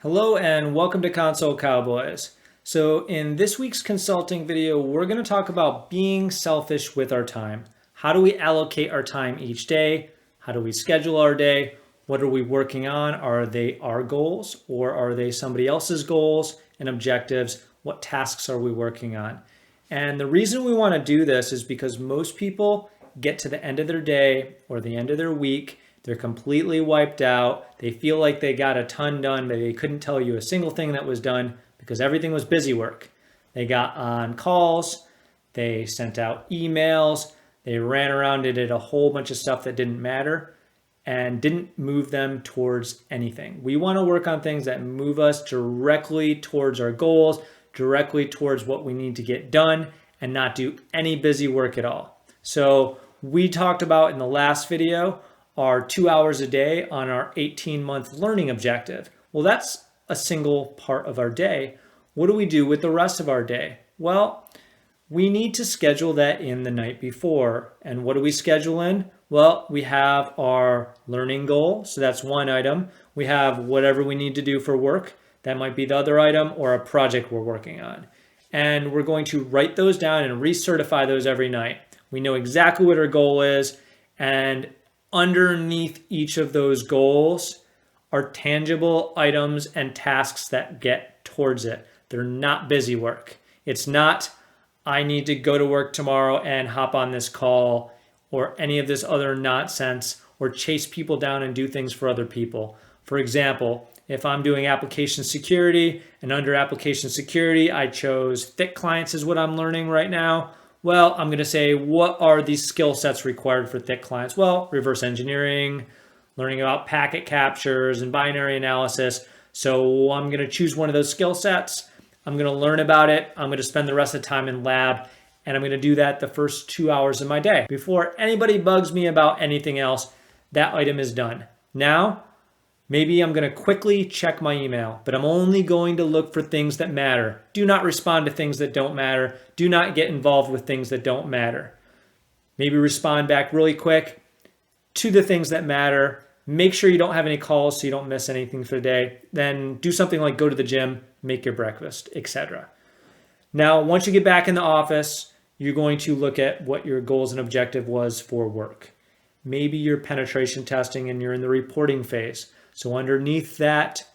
Hello and welcome to Console Cowboys. So in this week's consulting video, we're going to talk about being selfish with our time. How do we allocate our time each day? How do we schedule our day? What are we working on? Are they our goals or are they somebody else's goals and objectives? What tasks are we working on? And the reason we want to do this is because most people get to the end of their day or the end of their week. They're completely wiped out. They feel like they got a ton done, but they couldn't tell you a single thing that was done because everything was busy work. They got on calls, they sent out emails, they ran around and did a whole bunch of stuff that didn't matter and didn't move them towards anything. We want to work on things that move us directly towards our goals, directly towards what we need to get done, and not do any busy work at all. So we talked about in the last video our 2 hours a day on our 18-month learning objective. Well, that's a single part of our day. What do we do with the rest of our day? Well, we need to schedule that in the night before. And what do we schedule in? Well, we have our learning goal. So that's one item. We have whatever we need to do for work. That might be the other item or a project we're working on. And we're going to write those down and recertify those every night. We know exactly what our goal is, and underneath each of those goals are tangible items and tasks that get towards it. They're not busy work. It's not, I need to go to work tomorrow and hop on this call or any of this other nonsense or chase people down and do things for other people. For example, if I'm doing application security and under application security, I chose thick clients is what I'm learning right now. Well, I'm going to say, what are these skill sets required for thick clients? Well, reverse engineering, learning about packet captures and binary analysis. So I'm going to choose one of those skill sets. I'm going to learn about it. I'm going to spend the rest of the time in lab, and I'm going to do that the first 2 hours of my day. Before anybody bugs me about anything else, that item is done. Now, maybe I'm going to quickly check my email, but I'm only going to look for things that matter. Do not respond to things that don't matter. Do not get involved with things that don't matter. Maybe respond back really quick to the things that matter. Make sure you don't have any calls so you don't miss anything for the day. Then do something like go to the gym, make your breakfast, etc. Now, once you get back in the office, you're going to look at what your goals and objective was for work. Maybe you're penetration testing and you're in the reporting phase. So underneath that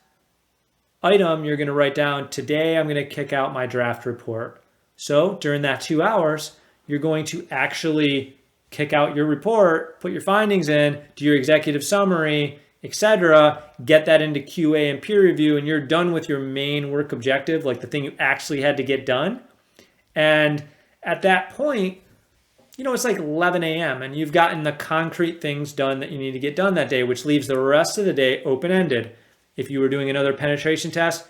item, you're going to write down, today I'm going to kick out my draft report. So during that 2 hours, you're going to actually kick out your report, put your findings in, do your executive summary, etc., get that into QA and peer review, and you're done with your main work objective, like the thing you actually had to get done. And at that point, it's like 11 a.m. and you've gotten the concrete things done that you need to get done that day, which leaves the rest of the day open-ended. If you were doing another penetration test,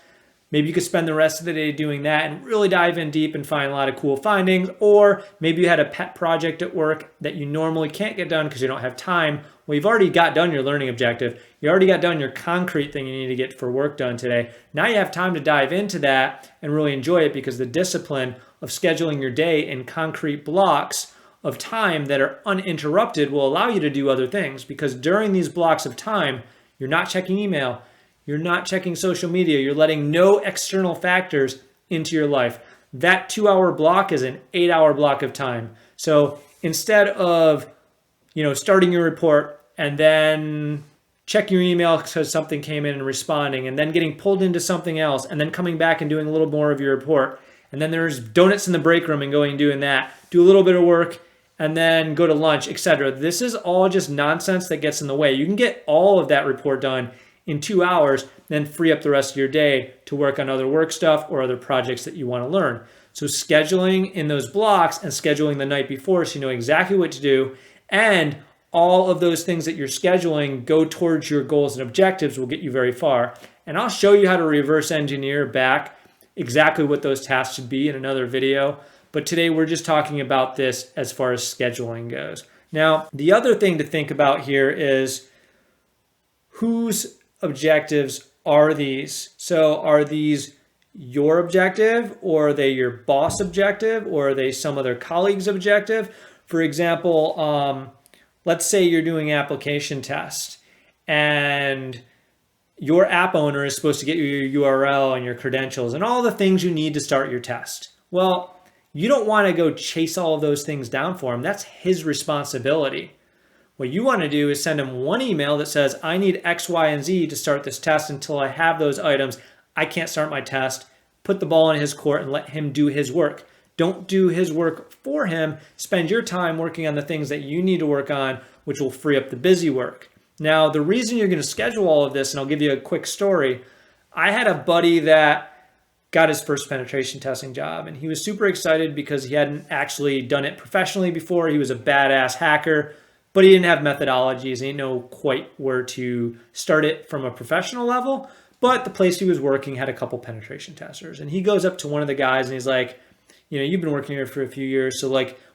maybe you could spend the rest of the day doing that and really dive in deep and find a lot of cool findings. Or maybe you had a pet project at work that you normally can't get done because you don't have time. Well, you've already got done your learning objective. You already got done your concrete thing you need to get for work done today. Now you have time to dive into that and really enjoy it, because the discipline of scheduling your day in concrete blocks of time that are uninterrupted will allow you to do other things, because during these blocks of time, you're not checking email, you're not checking social media, you're letting no external factors into your life. That 2 hour block is an 8 hour block of time. So instead of, starting your report and then checking your email because something came in and responding, and then getting pulled into something else, and then coming back and doing a little more of your report, and then there's donuts in the break room and going and doing that, do a little bit of work, and then go to lunch, etc. This is all just nonsense that gets in the way. You can get all of that report done in 2 hours, then free up the rest of your day to work on other work stuff or other projects that you want to learn. So scheduling in those blocks and scheduling the night before so you know exactly what to do, and all of those things that you're scheduling go towards your goals and objectives will get you very far. And I'll show you how to reverse engineer back exactly what those tasks should be in another video. But today we're just talking about this as far as scheduling goes. Now, the other thing to think about here is, whose objectives are these? So are these your objective, or are they your boss objective, or are they some other colleague's objective? For example, let's say you're doing application tests and Your app owner is supposed to get you your URL and your credentials and all the things you need to start your test. Well, you don't want to go chase all of those things down for him. That's his responsibility. What you want to do is send him one email that says, I need X, Y, and Z to start this test. Until I have those items, I can't start my test. Put the ball in his court and let him do his work. Don't do his work for him. Spend your time working on the things that you need to work on, which will free up the busy work. Now, the reason you're going to schedule all of this, and I'll give you a quick story. I had a buddy that got his first penetration testing job, and he was super excited because he hadn't actually done it professionally before. He was a badass hacker, but he didn't have methodologies. He didn't know quite where to start it from a professional level. But the place he was working had a couple penetration testers. And he goes up to one of the guys and he's like, you've been working here for a few years. So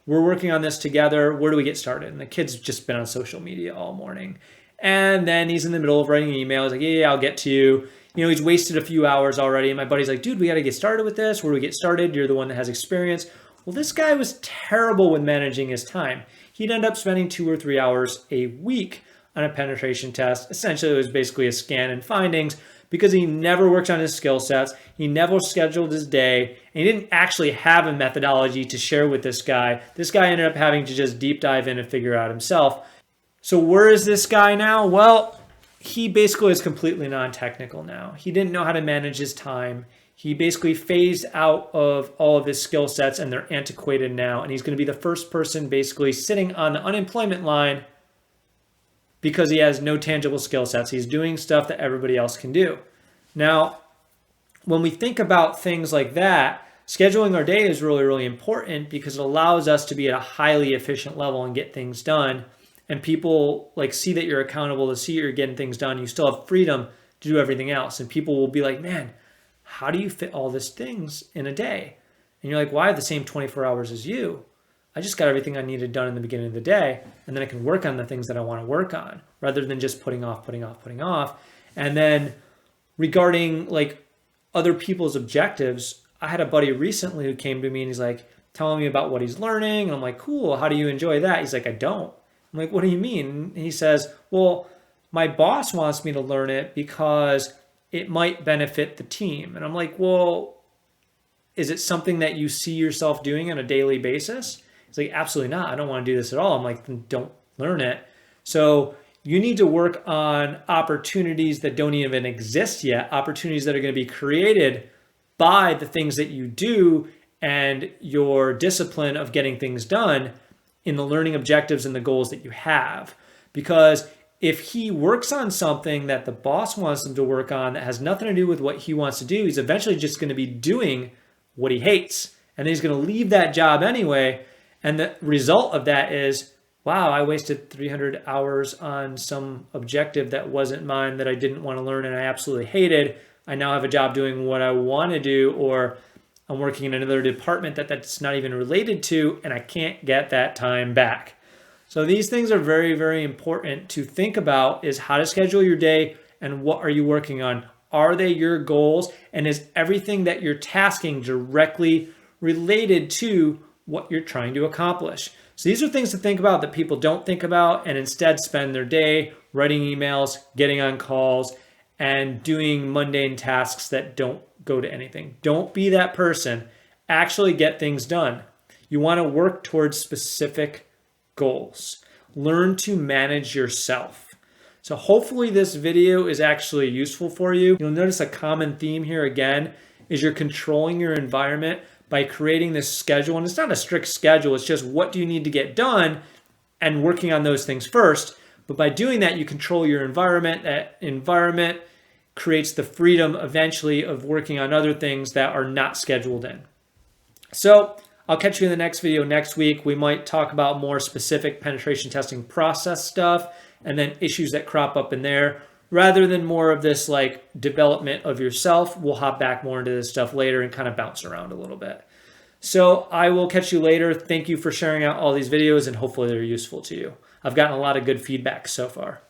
we're working on this together. Where do we get started? And the kid's just been on social media all morning. And then he's in the middle of writing an email. He's like, yeah, I'll get to you. He's wasted a few hours already. And my buddy's like, dude, we got to get started with this. Where do we get started? You're the one that has experience. Well, this guy was terrible with managing his time. He'd end up spending 2 or 3 hours a week on a penetration test. Essentially, it was basically a scan and findings because he never worked on his skill sets. He never scheduled his day. And he didn't actually have a methodology to share with this guy. This guy ended up having to just deep dive in and figure out himself. So where is this guy now? Well, he basically is completely non-technical now. He didn't know how to manage his time. He basically phased out of all of his skill sets and they're antiquated now. And he's going to be the first person basically sitting on the unemployment line because he has no tangible skill sets. He's doing stuff that everybody else can do. Now, when we think about things like that, scheduling our day is really, really important because it allows us to be at a highly efficient level and get things done. And people see that you're accountable, to see you're getting things done. You still have freedom to do everything else. And people will be like, man, how do you fit all these things in a day? And you're like, well, I have the same 24 hours as you. I just got everything I needed done in the beginning of the day. And then I can work on the things that I want to work on rather than just putting off. And then regarding other people's objectives, I had a buddy recently who came to me and he's like telling me about what he's learning. And I'm like, cool. How do you enjoy that? He's like, I don't. I'm like, what do you mean? And he says, well, my boss wants me to learn it because it might benefit the team. And I'm like, well, is it something that you see yourself doing on a daily basis? He's like, absolutely not. I don't want to do this at all. I'm like, then don't learn it. So you need to work on opportunities that don't even exist yet, opportunities that are going to be created by the things that you do and your discipline of getting things done in the learning objectives and the goals that you have. Because if he works on something that the boss wants him to work on that has nothing to do with what he wants to do, he's eventually just going to be doing what he hates. And then he's going to leave that job anyway. And the result of that is, wow, I wasted 300 hours on some objective that wasn't mine, that I didn't want to learn and I absolutely hated. I now have a job doing what I want to do, or I'm working in another department that's not even related to, and I can't get that time back. So these things are very, very important to think about, is how to schedule your day and what are you working on? Are they your goals? And is everything that you're tasking directly related to what you're trying to accomplish? So these are things to think about that people don't think about and instead spend their day writing emails, getting on calls, and doing mundane tasks that don't go to anything. Don't be that person. Actually get things done. You want to work towards specific goals. Learn to manage yourself. So hopefully this video is actually useful for you. You'll notice a common theme here again is you're controlling your environment by creating this schedule. And it's not a strict schedule. It's just what do you need to get done and working on those things first. But by doing that, you control your environment. That environment creates the freedom eventually of working on other things that are not scheduled in. So I'll catch you in the next video next week. We might talk about more specific penetration testing process stuff and then issues that crop up in there. Rather than more of this development of yourself, we'll hop back more into this stuff later and kind of bounce around a little bit. So I will catch you later. Thank you for sharing out all these videos and hopefully they're useful to you. I've gotten a lot of good feedback so far.